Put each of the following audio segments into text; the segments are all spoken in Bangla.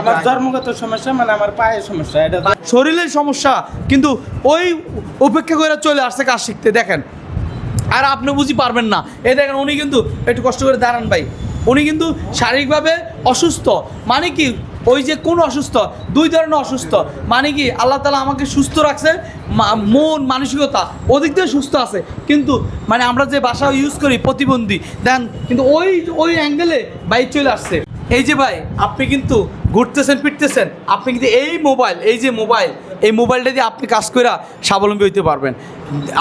আমার জন্মগত সমস্যা মানে আমার পায়ের সমস্যা, এটা শরীরের সমস্যা, কিন্তু ওই উপেক্ষা করে চলে আসছে কাজ শিখতে। দেখেন, আর আপনি বুঝি পারবেন না। এই দেখেন, উনি কিন্তু একটু কষ্ট করে দাঁড়ান ভাই, উনি কিন্তু শারীরিকভাবে অসুস্থ। মানে কি, ওই যে কোন অসুস্থ, দুই ধরনের অসুস্থ। মানে কি, আল্লাহ তাআলা আমাকে সুস্থ রাখছে, মন মানসিকতা ওদিক দিয়ে সুস্থ আছে, কিন্তু মানে আমরা যে ভাষা ইউজ করি প্রতিবন্ধী দেন, কিন্তু ওই অ্যাঙ্গেলে বাইক চলে আসছে। এই যে ভাই, আপনি কিন্তু ঘুরতেছেন ফিরতেছেন, আপনি কিন্তু এই মোবাইলটা দিয়ে আপনি কাজ করে স্বাবলম্বী হইতে পারবেন।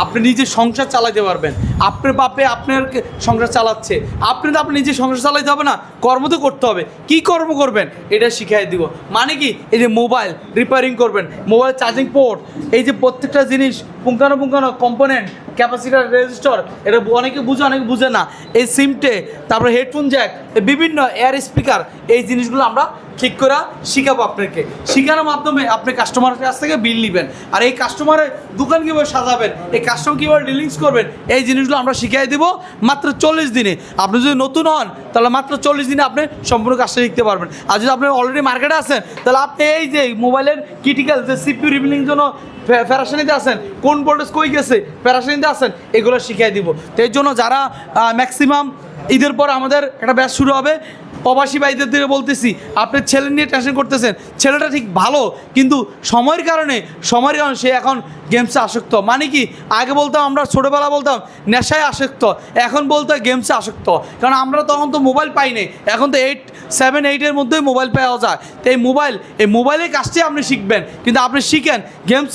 আপনি নিজে সংসার চালাতে পারবেন। আপনার বাপে আপনার সংসার চালাচ্ছে, আপনি নিজে সংসার চালাতে হবে না, কর্ম তো করতে হবে। কি কর্ম করবেন এটা শিখাই দিব। মানে কি, এই যে মোবাইল রিপেয়ারিং করবেন, মোবাইল চার্জিং পোর্ট, এই যে প্রত্যেকটা জিনিস পুঙ্খানো কম্পোনেন্ট, ক্যাপাসিটার, রেজিস্টার, এটা অনেকে বুঝে অনেকে বুঝে না। এই সিমটে, তারপরে হেডফোন জ্যাক, বিভিন্ন এয়ার স্পিকার, এই জিনিসগুলো আমরা ঠিক করে শিখাবো আপনাকে। শেখানোর মাধ্যমে আপনি কাস্টমারের কাছ থেকে বিল নেবেন, আর এই কাস্টমারের দোকান কীভাবে সাজাবেন, এই কাস্টমার কীভাবে ডিলিংস করবেন, এই জিনিসগুলো আমরা শিখিয়ে দেবো মাত্র 40 দিনে। আপনি যদি নতুন হন তাহলে মাত্র 40 দিনে আপনি সম্পূর্ণ কাজটা শিখতে পারবেন। আর যদি আপনি অলরেডি মার্কেটে আছেন তাহলে আপনি এই যে মোবাইলের ক্রিটিক্যাল যে সিপিইউ রিবিলিং জন্য ফেরাশানিতে আছেন, কোন ভোল্টেজ কই গেছে ফেরাশানিতে আছেন, এগুলো শিখিয়ে দিব। তো এর জন্য যারা ম্যাক্সিমাম ঈদের পর আমাদের একটা ব্যাচ শুরু হবে, প্রবাসী ভাইদের থেকে বলতেছি, আপনি ছেলে নিয়ে টেনশন করতেছেন, ছেলেটা ঠিক ভালো, কিন্তু সময়ের কারণে সে এখন গেমসে আসক্ত। মানে কি, আগে বলতাম আমরা ছোটোবেলা বলতাম নেশায় আসক্ত, এখন বলতে গেমসে আসক্ত। কারণ আমরা তখন তো মোবাইল পাই নাই, এখন তো 7, 8-এর মধ্যেই মোবাইল পাওয়া যায়। তো এই মোবাইলের কাজটি আপনি শিখবেন, কিন্তু আপনি শিখেন, গেমস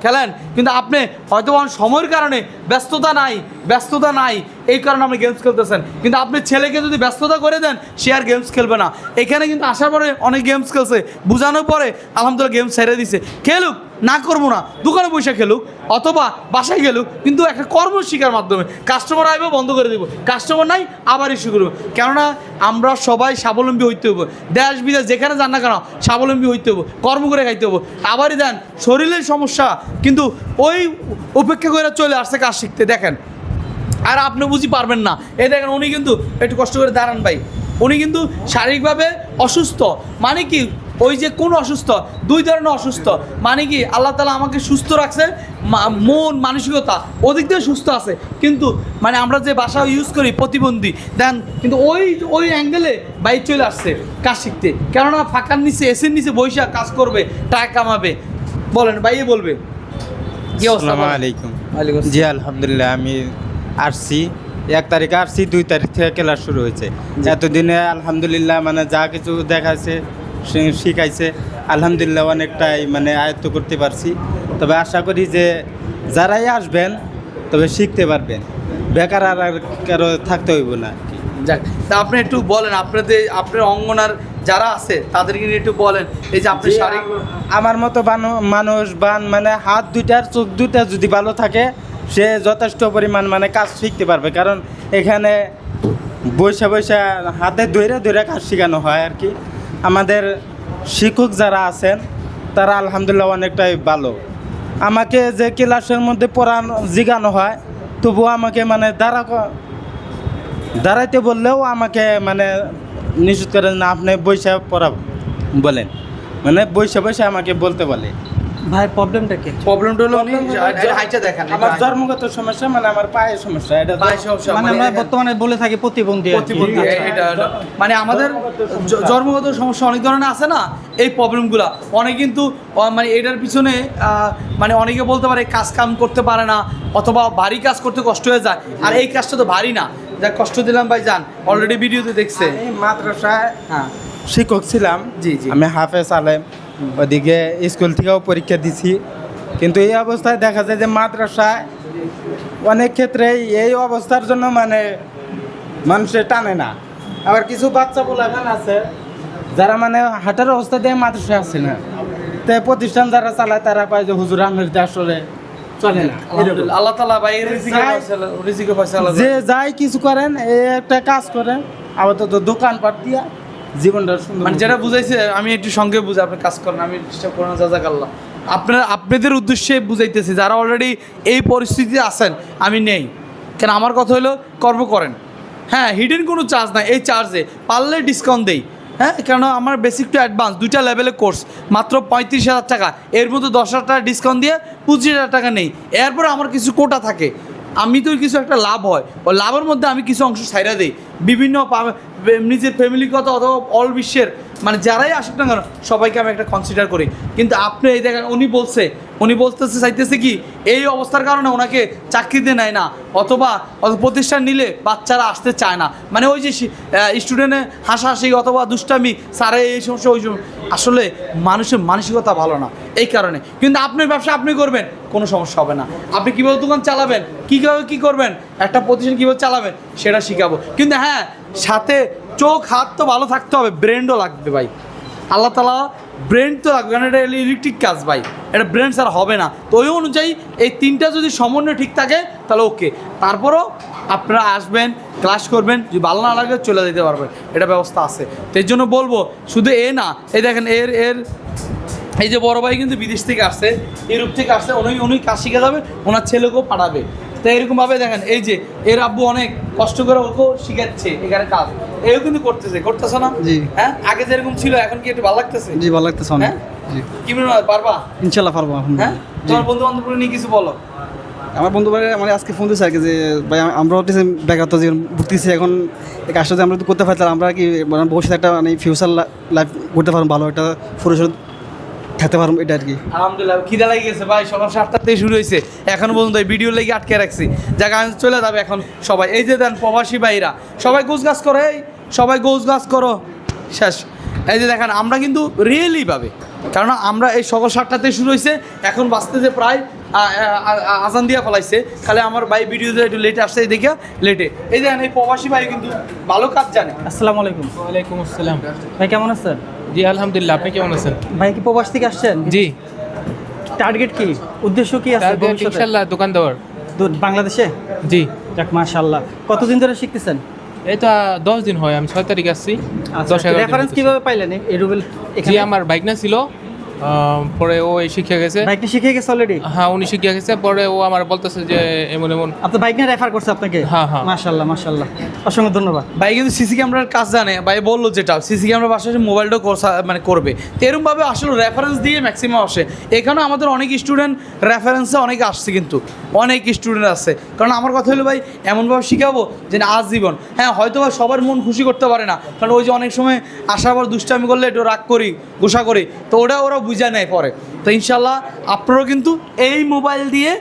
খেলেন, কিন্তু আপনি হয়তো সময়ের কারণে ব্যস্ততা নাই, এই কারণে আপনি গেমস খেলতেছেন। কিন্তু আপনি ছেলেকে যদি ব্যস্ততা করে দেন, সে আর গেমস খেলবে না। এখানে কিন্তু আসার পরে অনেক গেমস খেলছে, বোঝানোর পরে আলহামদুলিল্লাহ গেমস ছেড়ে দিছে। খেলুক, না করবো না, দোকানে বসে খেলুক অথবা বাসায় গেলুক, কিন্তু একটা কর্ম শিকার মাধ্যমে। কাস্টমার আসবে, বন্ধ করে দেবো, কাস্টমার নাই আবার ইস্যু করবো। কেননা আমরা সবাই স্বাবলম্বী হইতে হবো, দেশ বিদেশ যেখানে যান না কেন স্বাবলম্বী হইতে হবো, কর্ম করে খাইতে হবো। আবারই দেন, শরীরের সমস্যা, কিন্তু ওই উপেক্ষা করে চলে আসছে কাজ শিখতে। দেখেন, আর আপনি বুঝি পারবেন না। এই দেখেন, উনি কিন্তু একটু কষ্ট করে দাঁড়ান ভাই, উনি কিন্তু শারীরিকভাবে অসুস্থ। মানে কি, ওই যে কোন অসুস্থ, দুই ধরনের অসুস্থ। মানে কি, আল্লাহ তাআলা আমাকে সুস্থ রাখছে, মন মানসিকতা ওদিক দিয়ে সুস্থ আছে, কিন্তু মানে আমরা যে ভাষা ইউজ করি প্রতিবন্ধী দেন, কিন্তু ওই অ্যাঙ্গেলে বাইক চলে আসছে কাজ শিখতে। কেননা ফাঁকার নিচে, এসির নিচে বৈশা কাজ করবে, টাকা কামাবে। বলেন ভাইয়ে, বলবে কি অবস্থা? আসসালামু আলাইকুম। জি আলহামদুলিল্লাহ, আমি আসছি 1 তারিখে আসছি, 2 তারিখ থেকে ক্লাস শুরু হয়েছে। এতদিনে আলহামদুলিল্লাহ মানে যা কিছু দেখাচ্ছে শিখাইছে, আলহামদুলিল্লাহ অনেকটাই মানে আয়ত্ত করতে পারছি। তবে আশা করি যে যারাই আসবেন তবে শিখতে পারবেন, বেকার আর কারো থাকতে হইব না। যাক, তা আপনি একটু বলেন, আপনার অঙ্গনার যারা আছে তাদেরকে নিয়ে একটু বলেন। এই যে আপনি শারীরিক, আমার মতো মানুষ মানে হাত দুইটার চোখ দুইটা যদি ভালো থাকে, সে যথেষ্ট পরিমাণ মানে কাজ শিখতে পারবে। কারণ এখানে বৈশা হাতে ধরে কাজ শেখানো হয় আর কি। আমাদের শিক্ষক যারা আছেন তারা আলহামদুলিল্লাহ অনেকটাই ভালো। আমাকে যে ক্লাসের মধ্যে জিগানো হয়, তবুও আমাকে মানে দাঁড়াইতে বললেও আমাকে মানে নিষেধ করেন না, আপনি বৈশা পড়া বলেন, মানে বৈশা আমাকে বলতে বলে। ভাই প্রবলেমটা কি? প্রবলেমটা হলো হাইটা দেখেন, আমার জন্মগত সমস্যা মানে আমার পায়ের সমস্যা, এটা মানে আমরা বর্তমানে বলে থাকি প্রতিবন্ধী। এটা মানে আমাদের জন্মগত সমস্যা অনেক ধরনের আছে না, এই প্রবলেমগুলো অনেক, কিন্তু মানে এটার পিছনে মানে অনেকে বলতে পারে কাজ কাম করতে পারে না, অথবা ভারী কাজ করতে কষ্ট হয়ে যায়। আর এই কাজটা তো ভারী না, যা কষ্ট দিলাম ভাই যান, অলরেডি ভিডিওতে দেখছে। মাদ্রাসায় শিক্ষক ছিলাম, জি আমি হাফেজ আলেম, ওদিকে স্কুল থেকেও পরীক্ষা দিছি। কিন্তু এই অবস্থায় দেখা যায় যে মাদ্রাসায় অনেক ক্ষেত্রে এই অবস্থার জন্য মানে মানুষের টানে না। আবার কিছু বাচ্চা পোলাপান আছে যারা মানে হাঁটার অবস্থা দিয়ে মাদ্রাসায় আসে না, তাই প্রতিষ্ঠান যারা চালায় তারা কয় যে হুজুর আমাদের আসলে চলে না। আল্লাহ তাআলা ভাই রিজিকে ফয়সালা যে যাই কিছু করেন, এই একটা কাজ করেন, আবার তো দোকানপাট দিয়া জীবনটা সুন্দর। মানে যেটা বুঝাইছে, আমি একটু সঙ্গে বুঝে আপনি কাজ করেন, আমি ডিস্টার্ব করেন, জাযাকাল্লাহ। আপনাদের উদ্দেশ্যে বুঝাইতেছি, যারা অলরেডি এই পরিস্থিতিতে আছেন, আমি নেই কেন, আমার কথা হলো কর্ম করেন। হ্যাঁ, হিডেন কোনো চার্জ নাই, এই চার্জে পারলে ডিসকাউন্ট দেই, হ্যাঁ, কারণ আমার বেসিক টু অ্যাডভান্স 2টা লেভেলের কোর্স মাত্র 35,000 টাকা, এর মধ্যে 10,000 টাকা ডিসকাউন্ট দিয়ে 25,000 টাকা নেই। এরপরে আমার কিছু কোটা থাকে, আমি তো কিছু একটা লাভ হয়, ওই লাভের মধ্যে আমি কিছু অংশ ছাইড়া দিই বিভিন্ন নিজের ফ্যামিলিগত অথবা অল বিশ্বের মানে যারাই আসুক না কেন সবাইকে আমি একটা কনসিডার করি। কিন্তু আপনি এই দেখেন উনি বলতেছে চাইতেছে কি এই অবস্থার কারণে ওনাকে চাকরিতে নেয় না, অথবা প্রতিষ্ঠান নিলে বাচ্চারা আসতে চায় না, মানে ওই যে স্টুডেন্টের হাসাহাসি অথবা দুষ্টামি স্যারে এই সমস্যা ওই সমস্যা, আসলে মানুষের মানসিকতা ভালো না এই কারণে। কিন্তু আপনার ব্যবসা আপনি করবেন, কোনো সমস্যা হবে না। আপনি কীভাবে দোকান চালাবেন, কীভাবে কী করবেন, একটা প্রতিষ্ঠান কীভাবে চালাবেন সেটা শিখাবো। কিন্তু হ্যাঁ, সাথে চোখ হাত তো ভালো থাকতে হবে, ব্রেনও লাগবে ভাই। আল্লাহ তালা ব্রেন তো লাগবে, কারণ এটা ইলেকট্রিক কাজ ভাই, এটা ব্রেন ছাড়া হবে না। তো ওই অনুযায়ী এই 3টা যদি সমন্বয় ঠিক থাকে তাহলে ওকে। তারপরও আপনারা আসবেন, ক্লাস করবেন, যদি ভালো না লাগে চলে যেতে পারবেন, এটা ব্যবস্থা আছে। তো এর জন্য বলবো শুধু না, এই দেখেন এই যে বড় ভাই কিন্তু বিদেশ থেকে আসছে, ইউরোপ থেকে আসছে, উনি কাজ শিখে যাবে, ওনার ছেলেকেও পাঠাবে। তো এরকমভাবে দেখেন এই যে এর আব্বু অনেক কষ্ট করে ওকেও শিখাচ্ছে এখানে কাজ, এও কিন্তু করতেছে না? জি। হ্যাঁ, আগে যেরকম ছিল এখন কি একটু ভালো লাগতেছে? জি, ভালো লাগতেছে অনেক। হ্যাঁ? জি, কি মনে হয় পারবা? ইনশাল্লাহ পারবো এখন। হ্যাঁ, তোমার বন্ধু বান্ধব নিয়ে কিছু বলো। আমার বন্ধু ভাই মানে আজকে ফোন দিয়েছে আর কি যে ভাই আমরা হচ্ছে বেকারত্ব জীবন ভুগতেছি এখন, এই কাজটা যদি আমরা যদি করতে পারি তাহলে আমরা কি মানে ভবিষ্যতে একটা মানে ফিউচার লাইফ করতে পারবো, ভালো একটা পরিষদ থাকতে পারবো, এটা আর কি। আলহামদুলিল্লাহ, খিদা লেগে গেছে ভাই, সকাল 7টা থেকে শুরু হয়েছে, এখন পর্যন্ত এই ভিডিও লেগে আটকে রাখছি, জায়গা চলে যাবে এখন সবাই। এই যে দেন প্রবাসী ভাইরা সবাই গোছগাছ করে, সবাই গোছগাছ করো, শেষ। এই যে দেখেন আমরা কিন্তু রিয়েলি পাবে, কারণ আমরা এই সকাল 7টা থেকে শুরু হয়েছে, এখন বাঁচতেছে প্রায় আজান দিয়া ফেলাইছে। খালি আমার ভাই ভিডিওতে একটু লেটে আসছে, দেখে লেটে। এই দেখেন এই প্রবাসী ভাই কিন্তু ভালো কাজ জানে। আসসালামু আলাইকুম। ওয়ালাইকুম আসসালাম। ভাই কেমন আছেন? জি আলহামদুলিল্লাহ, আপনি কেমন আছেন? ভাই কি প্রবাস থেকে আসছেন? জি, টার্গেট কি, উদ্দেশ্য কি আছে তারপর ভবিষ্যতে? ইনশাআল্লাহ দোকান দেওয়ার। বাংলাদেশে? জি, যাক মাশাআল্লাহ। কতদিন ধরে শিখতেছেন? এই তো 10 দিন হয়, আমি 6 তারিখ আসছি। 10-11 দিন রেফারেন্স হতেছে। কিভাবে পাইলেন এই রুবেল জি, এখানে? আমার বাইক না ছিল, পরে ও শিখে গেছে। বাইকটা শিখে গেছে অলরেডি? হ্যাঁ, উনি শিখে গেছে, পরে ও আমার বলতেছে যে এমন এমন। আপনার বাইক নিয়ে রেফার করছে আপনাকে? হ্যাঁ, হ্যাঁ। মাশাআল্লাহ মাশাআল্লাহ, অসংখ্য ধন্যবাদ। ভাই কিন্তু সিসি ক্যামেরার কাজ জানে, ভাই বললো যেটা সিসি ক্যামেরা বাসায় মোবাইলটাও মানে করবে। তো এরকমভাবে আসলে রেফারেন্স দিয়ে ম্যাক্সিমাম আসে। এখানে আমাদের অনেক স্টুডেন্ট রেফারেন্সে অনেকে আসছে, কিন্তু অনেক স্টুডেন্ট আছে। কারণ আমার কথা হলো ভাই এমনভাবে শিখাবো যে না আজীবন, হ্যাঁ হয়তো বা সবার মন খুশি করতে পারে না, কারণ ওই যে অনেক সময় আসার পর দুষ্টামি করলে একটু রাগ করি, গোসা করি, তো ওরা বুঝা নেয় পরে। তো ইনশাল্লাহ আপনারাও কিন্তু এই মোবাইল দিয়ে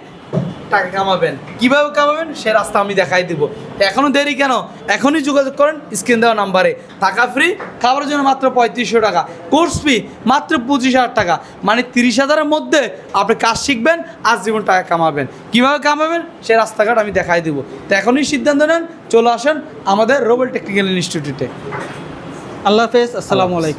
টাকা কামাবেন। কীভাবে কামাবেন সে রাস্তা আমি দেখাই দিব। এখনও দেরি কেন, এখনই যোগাযোগ করেন স্ক্রিন দেওয়া নাম্বারে। টাকা ফ্রি, খাবারের জন্য মাত্র 3500 টাকা, কোর্স ফি মাত্র 25,000 টাকা, মানে 30,000-এর মধ্যে আপনি কাজ শিখবেন, আজীবন টাকা কামাবেন। কীভাবে কামাবেন সে রাস্তাঘাট আমি দেখাই দিব। তো এখনই সিদ্ধান্ত নেন, চলে আসেন আমাদের রোবেল টেকনিক্যাল ইনস্টিটিউটে। আল্লাহ হাফেজ, আসসালামু আলাইকুম।